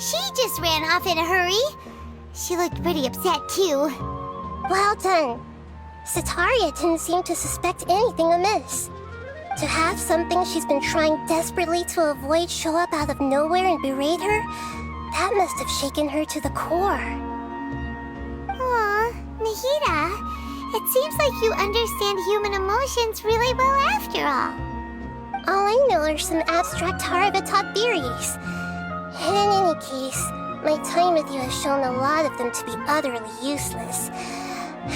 She just ran off in a hurry. She looked pretty upset, too. Well done. Sataria didn't seem to suspect anything amiss. To have something she's been trying desperately to avoid show up out of nowhere and berate her, that must have shaken her to the core. Aw, Nahida, it seems like you understand human emotions really well after all. All I know are some abstract Harava-taught theories. And in any case, my time with you has shown a lot of them to be utterly useless.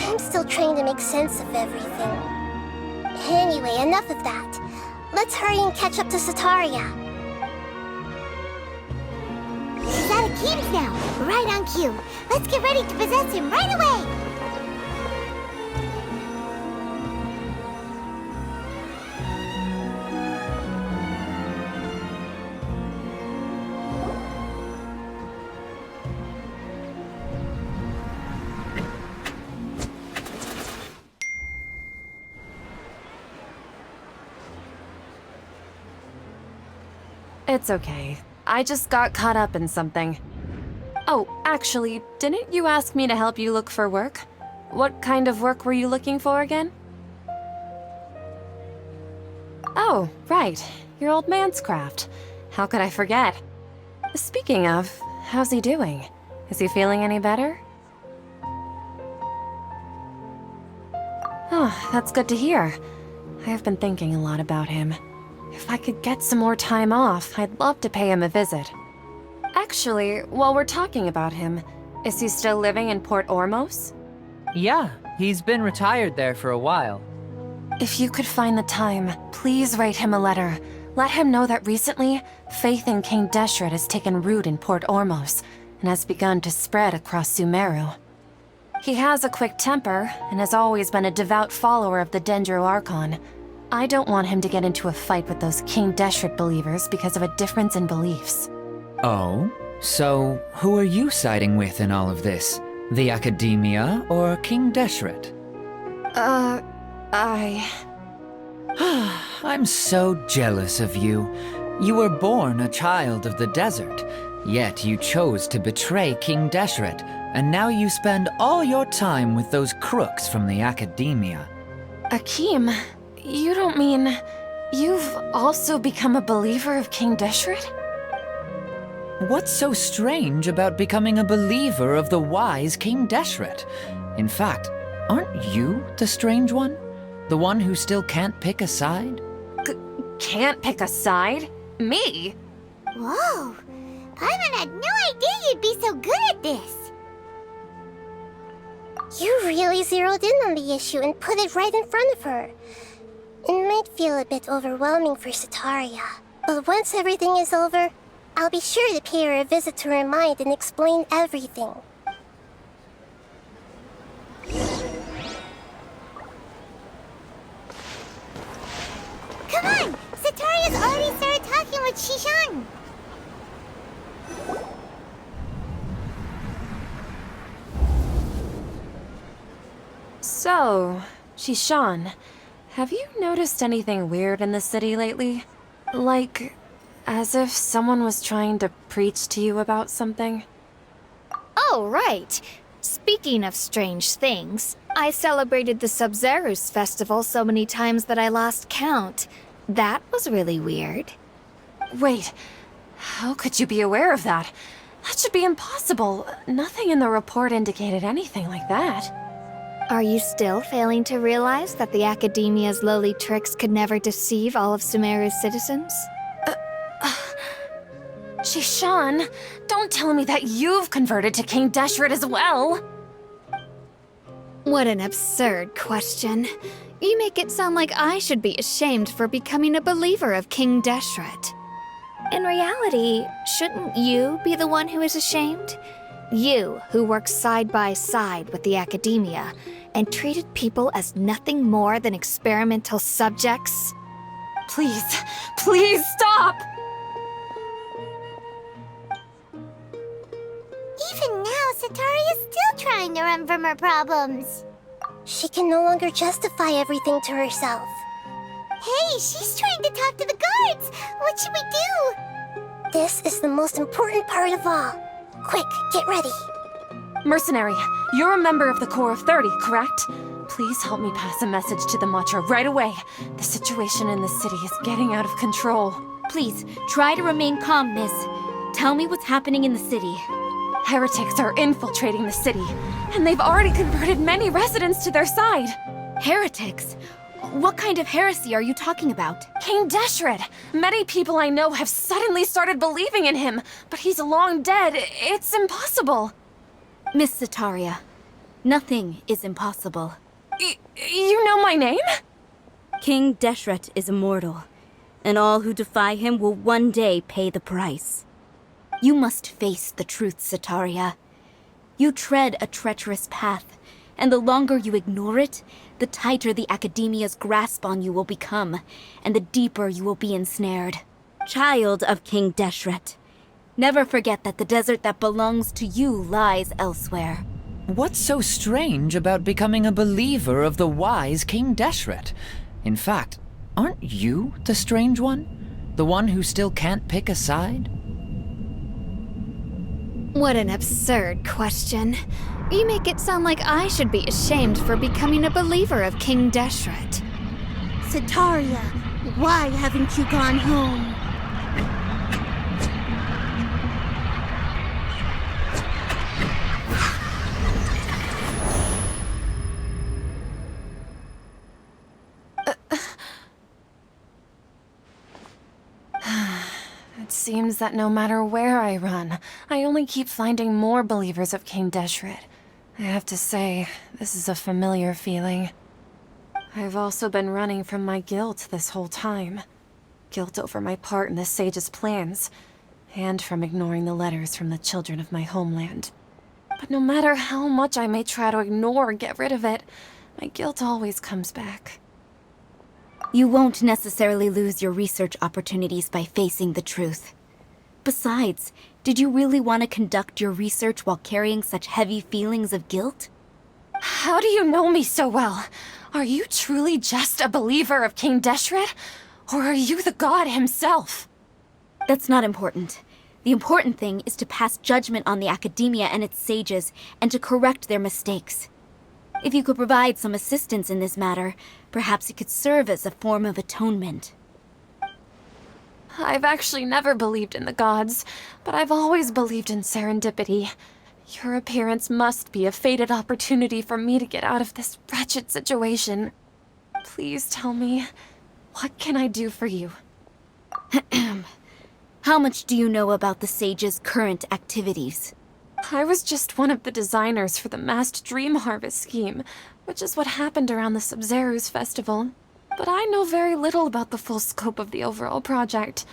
I'm still trying to make sense of everything. Anyway, enough of that. Let's hurry and catch up to Sataria. He's out of Keem's now, right on cue. Let's get ready to possess him right away! It's okay. I just got caught up in something. Oh, actually, didn't you ask me to help you look for work? What kind of work were you looking for again? Oh, right. Your old man's craft. How could I forget? Speaking of, how's he doing? Is he feeling any better? Oh, that's good to hear. I have been thinking a lot about him. If I could get some more time off, I'd love to pay him a visit. Actually, while we're talking about him, is he still living in Port Ormos? Yeah, he's been retired there for a while. If you could find the time, please write him a letter. Let him know that recently, faith in King Deshret has taken root in Port Ormos and has begun to spread across Sumeru. He has a quick temper and has always been a devout follower of the Dendro Archon. I don't want him to get into a fight with those King Deshret believers because of a difference in beliefs. Oh? So, who are you siding with in all of this? The Academia or King Deshret? I'm so jealous of you. You were born a child of the desert, yet you chose to betray King Deshret, and now you spend all your time with those crooks from the Academia. Akeem, you don't mean you've also become a believer of King Deshret? What's so strange about becoming a believer of the wise King Deshret? In fact, aren't you the strange one? The one who still can't pick a side? Can't pick a side? Me? Whoa! Paimon had no idea you'd be so good at this! You really zeroed in on the issue and put it right in front of her. It might feel a bit overwhelming for Sataria, but once everything is over, I'll be sure to pay her a visit to her mind and explain everything. Come on! Sataria's already started talking with Shishan! So, Shishan, have you noticed anything weird in the city lately? Like, as if someone was trying to preach to you about something? Oh, right. Speaking of strange things, I celebrated the Sub-Zerus festival so many times that I lost count. That was really weird. Wait, how could you be aware of that? That should be impossible. Nothing in the report indicated anything like that. Are you still failing to realize that the Academia's lowly tricks could never deceive all of Sumeru's citizens? Shishan, don't tell me that you've converted to King Deshret as well! What an absurd question. You make it sound like I should be ashamed for becoming a believer of King Deshret. In reality, shouldn't you be the one who is ashamed? You, who works side by side with the Academia and treated people as nothing more than experimental subjects? Please, please stop! Even now, Sataria's still trying to run from her problems. She can no longer justify everything to herself. Hey, she's trying to talk to the guards! What should we do? This is the most important part of all. Quick, get ready. Mercenary, you're a member of the Corps of 30, correct? Please help me pass a message to the Watcher right away. The situation in the city is getting out of control. Please, try to remain calm, miss. Tell me what's happening in the city. Heretics are infiltrating the city, and they've already converted many residents to their side. Heretics? What kind of heresy are you talking about? King Deshret! Many people I know have suddenly started believing in him, but he's long dead. It's impossible. Miss Sataria, nothing is impossible. You know my name? King Deshret is immortal, and all who defy him will one day pay the price. You must face the truth, Sataria. You tread a treacherous path, and the longer you ignore it, the tighter the Academia's grasp on you will become, and the deeper you will be ensnared. Child of King Deshret, never forget that the desert that belongs to you lies elsewhere. What's so strange about becoming a believer of the wise King Deshret? In fact, aren't you the strange one? The one who still can't pick a side? What an absurd question. You make it sound like I should be ashamed for becoming a believer of King Deshret. Sataria, why haven't you gone home? It seems that no matter where I run, I only keep finding more believers of King Deshret. I have to say, this is a familiar feeling. I've also been running from my guilt this whole time. Guilt over my part in the Sage's plans, and from ignoring the letters from the children of my homeland. But no matter how much I may try to ignore or get rid of it, my guilt always comes back. You won't necessarily lose your research opportunities by facing the truth. Besides, did you really want to conduct your research while carrying such heavy feelings of guilt? How do you know me so well? Are you truly just a believer of King Deshret? Or are you the god himself? That's not important. The important thing is to pass judgment on the Academia and its sages, and to correct their mistakes. If you could provide some assistance in this matter, perhaps it could serve as a form of atonement. I've actually never believed in the gods, but I've always believed in serendipity. Your appearance must be a fated opportunity for me to get out of this wretched situation. Please tell me, what can I do for you? How much do you know about the sage's current activities? I was just one of the designers for the massed dream harvest scheme, which is what happened around the Sumeru's festival. But I know very little about the full scope of the overall project.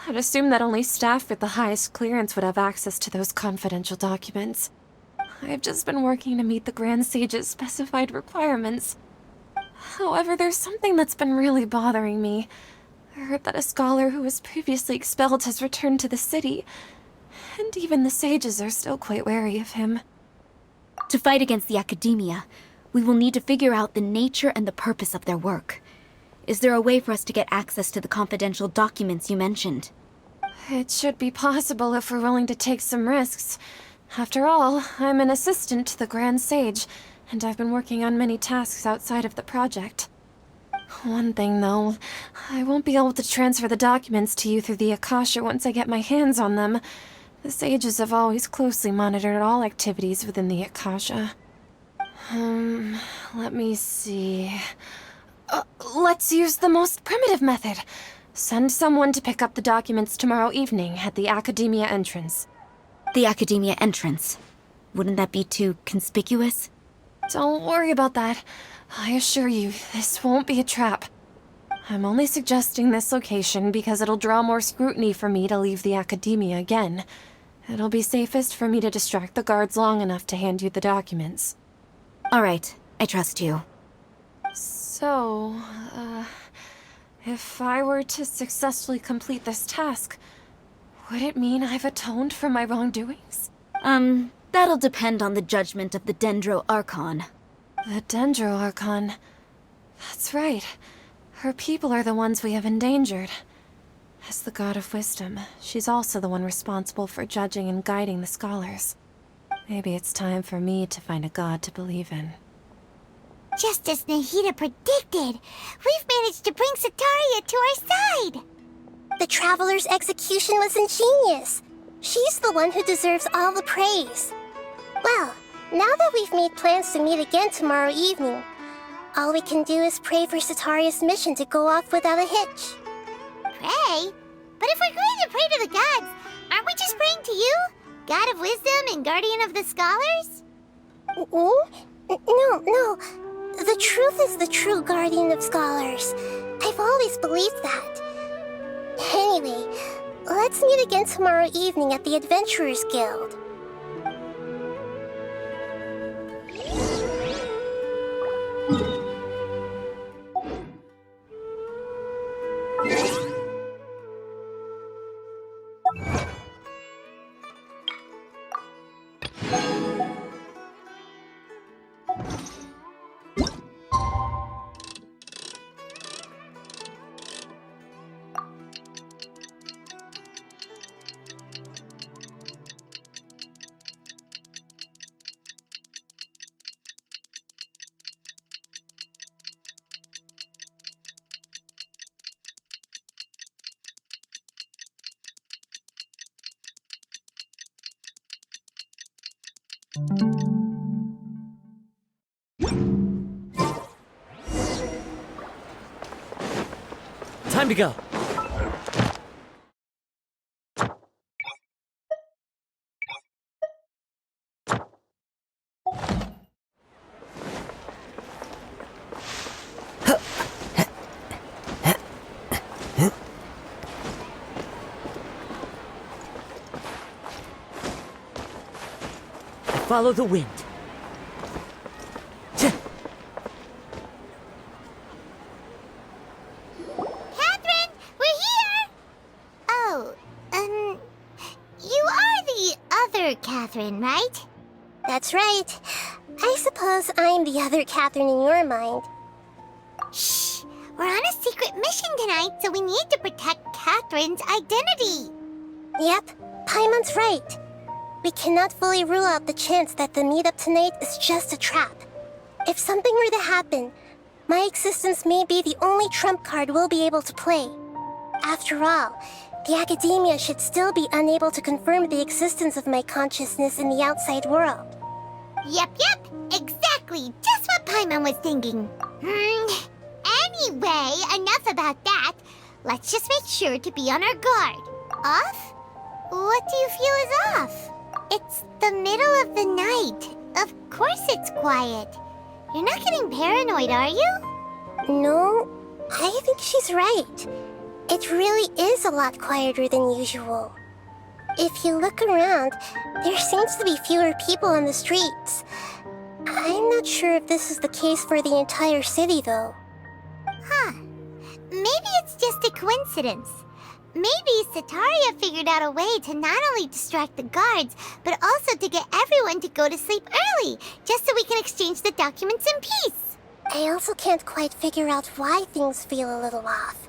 I'd assume that only staff with the highest clearance would have access to those confidential documents. I've just been working to meet the Grand Sage's specified requirements. However, there's something that's been really bothering me. I heard that a scholar who was previously expelled has returned to the city, and even the sages are still quite wary of him. To fight against the Academia, we will need to figure out the nature and the purpose of their work. Is there a way for us to get access to the confidential documents you mentioned? It should be possible if we're willing to take some risks. After all, I'm an assistant to the Grand Sage, and I've been working on many tasks outside of the project. One thing, though, I won't be able to transfer the documents to you through the Akasha once I get my hands on them. The sages have always closely monitored all activities within the Akasha. Let me see. Let's use the most primitive method. Send someone to pick up the documents tomorrow evening at the Academia entrance. The Academia entrance. Wouldn't that be too conspicuous? Don't worry about that. I assure you, this won't be a trap. I'm only suggesting this location because it'll draw more scrutiny for me to leave the Academia again. It'll be safest for me to distract the guards long enough to hand you the documents. All right, I trust you. So, if I were to successfully complete this task, would it mean I've atoned for my wrongdoings? That'll depend on the judgment of the Dendro Archon. The Dendro Archon. That's right. Her people are the ones we have endangered. As the god of wisdom, she's also the one responsible for judging and guiding the scholars. Maybe it's time for me to find a god to believe in. Just as Nahida predicted, we've managed to bring Sataria to our side! The Traveler's execution was ingenious. She's the one who deserves all the praise. Well, now that we've made plans to meet again tomorrow evening, all we can do is pray for Sataria's mission to go off without a hitch. Pray? But if we're going to pray to the gods, aren't we just praying to you? God of wisdom and guardian of the scholars? No. The truth is the true guardian of scholars. I've always believed that. Anyway, let's meet again tomorrow evening at the Adventurers Guild. Time to go. Follow the wind. Catherine, we're here! Oh, you are the other Catherine, right? That's right. I suppose I'm the other Catherine in your mind. Shh! We're on a secret mission tonight, so we need to protect Catherine's identity. Yep, Paimon's right. We cannot fully rule out the chance that the meetup tonight is just a trap. If something were to happen, my existence may be the only trump card we'll be able to play. After all, the Academia should still be unable to confirm the existence of my consciousness in the outside world. Yep, exactly, just what Paimon was thinking. Anyway, enough about that. Let's just make sure to be on our guard. Off? What do you feel is off? It's the middle of the night. Of course it's quiet. You're not getting paranoid, are you? No, I think she's right. It really is a lot quieter than usual. If you look around, there seems to be fewer people on the streets. I'm not sure if this is the case for the entire city, though. Huh. Maybe it's just a coincidence. Maybe Sataria figured out a way to not only distract the guards, but also to get everyone to go to sleep early, just so we can exchange the documents in peace. I also can't quite figure out why things feel a little off.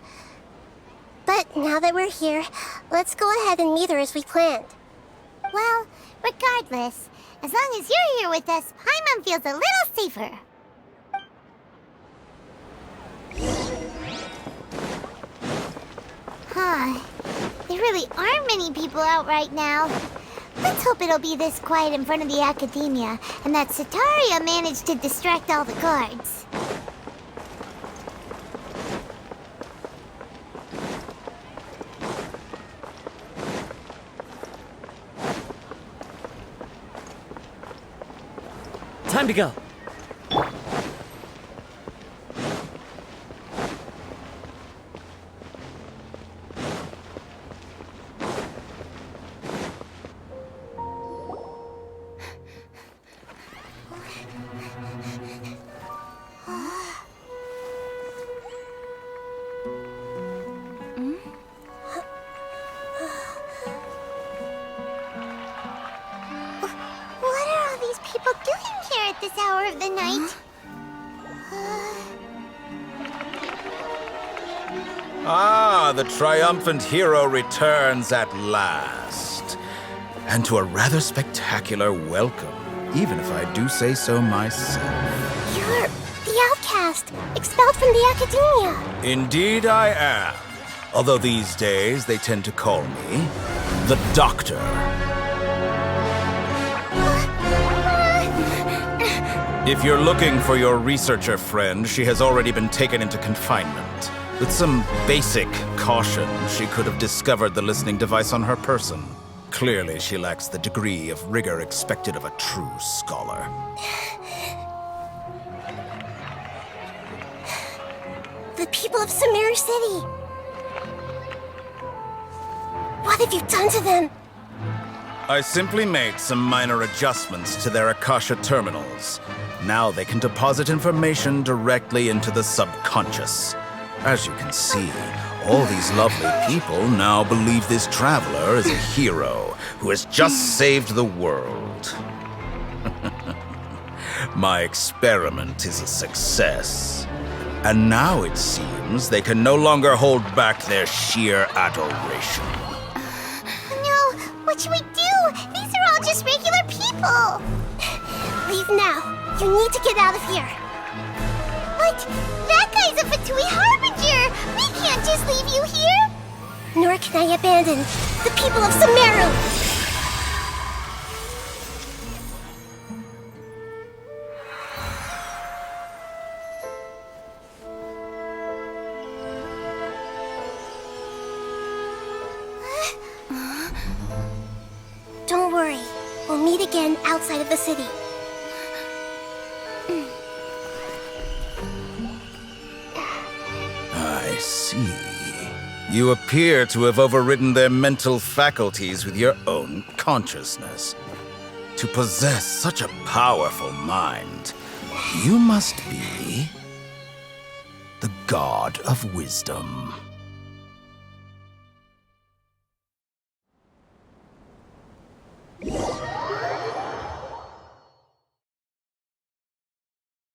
But now that we're here, let's go ahead and meet her as we planned. Well, regardless, as long as you're here with us, Paimon feels a little safer. Huh. There really aren't many people out right now. Let's hope it'll be this quiet in front of the Academia, and that Sataria managed to distract all the guards. Time to go. What are all these people doing here at this hour of the night? Ah, the triumphant hero returns at last. And to a rather spectacular welcome, even if I do say so myself. You're the outcast, expelled from the academia. Indeed I am. Although these days they tend to call me the Doctor. If you're looking for your researcher friend, she has already been taken into confinement. With some basic caution, she could have discovered the listening device on her person. Clearly, she lacks the degree of rigor expected of a true scholar. The people of Sumeru City. What have you done to them? I simply made some minor adjustments to their Akasha terminals. Now they can deposit information directly into the subconscious. As you can see, all these lovely people now believe this traveler is a hero who has just saved the world. My experiment is a success. And now it seems they can no longer hold back their sheer adoration. No, what should we do? These are all just regular people. Leave now. You need to get out of here. But that guy's a Fatui Harbinger. We can't just leave you here. Nor can I abandon the people of Sumeru. Don't worry. We'll meet again outside of the city. I see. You appear to have overridden their mental faculties with your own consciousness. To possess such a powerful mind, you must be the god of wisdom.